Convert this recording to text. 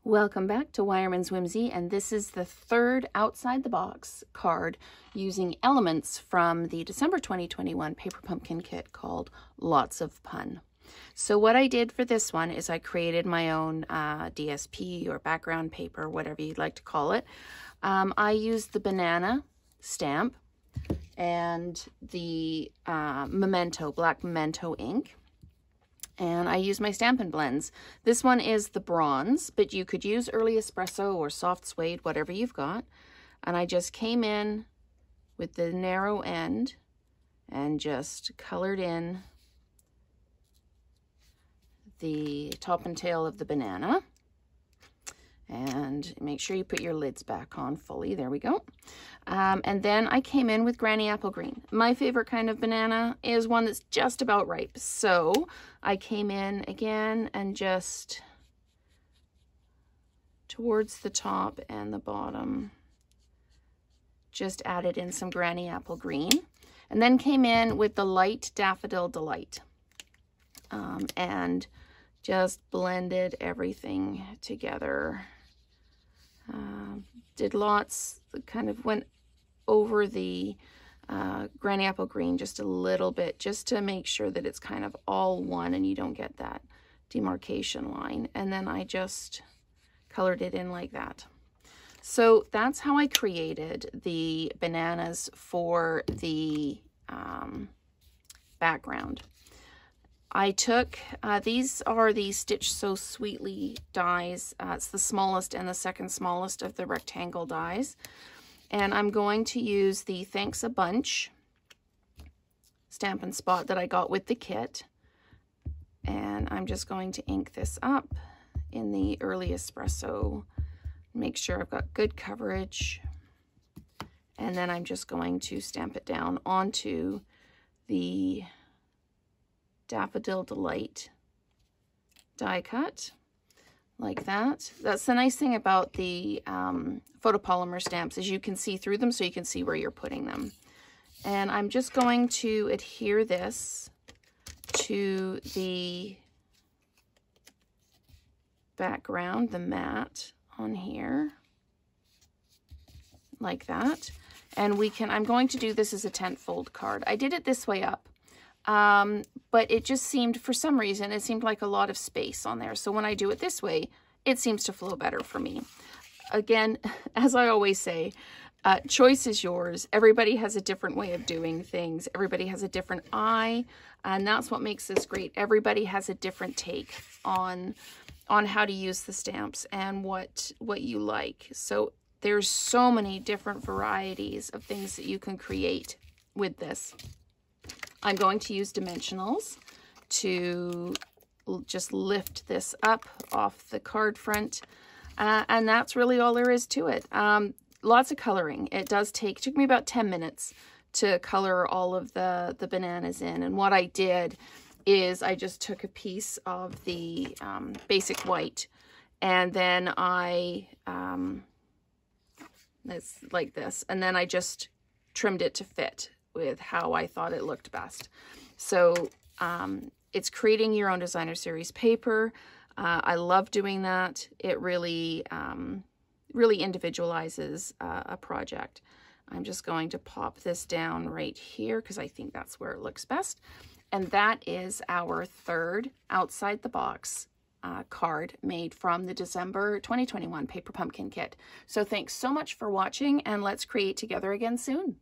Welcome back to Wireman's Whimsy, and this is the third outside the box card using elements from the December 2021 Paper Pumpkin kit called Lots of Pun. So what I did for this one is I created my own DSP or background paper, whatever you'd like to call it. I used the banana stamp and the black memento ink. And I use my Stampin Blends. This one is the bronze, but you could use early espresso or soft suede, whatever you've got. And I just came in with the narrow end and just colored in the top and tail of the banana. And make sure you put your lids back on fully. There we go. And then I came in with Granny Apple Green. My favorite kind of banana is one that's just about ripe. So I came in again and just towards the top and the bottom, just added in some Granny Apple Green. And then came in with the light Daffodil Delight. And just blended everything together. Did lots, kind of went over the Granny Apple Green just a little bit, just to make sure that it's kind of all one and you don't get that demarcation line. And then I just colored it in like that. So that's how I created the bananas for the background. I took, these are the Stitch So Sweetly dies. It's the smallest and the second smallest of the rectangle dies. And I'm going to use the Thanks a Bunch Stampin' Spot that I got with the kit. And I'm just going to ink this up in the early espresso. Make sure I've got good coverage. And then I'm just going to stamp it down onto the Daffodil Delight die cut like that. That's the nice thing about the photopolymer stamps is you can see through them, so you can see where you're putting them. And I'm just going to adhere this to the background, the mat on here like that. And I'm going to do this as a tent fold card. I did it this way up. But it just seemed, for some reason, it seemed like a lot of space on there. So when I do it this way, it seems to flow better for me. Again, as I always say, choice is yours. Everybody has a different way of doing things. Everybody has a different eye, and that's what makes this great. Everybody has a different take on how to use the stamps and what you like. So there's so many different varieties of things that you can create with this. I'm going to use dimensionals to just lift this up off the card front. And that's really all there is to it. Lots of coloring. It took me about 10 minutes to color all of the bananas in. And what I did is I just took a piece of the basic white, and then it's like this. And then I just trimmed it to fit with how I thought it looked best. So it's creating your own designer series paper. I love doing that. It really, really individualizes a project. I'm just going to pop this down right here because I think that's where it looks best. And that is our third outside the box card made from the December 2021 Paper Pumpkin kit. So thanks so much for watching, and let's create together again soon.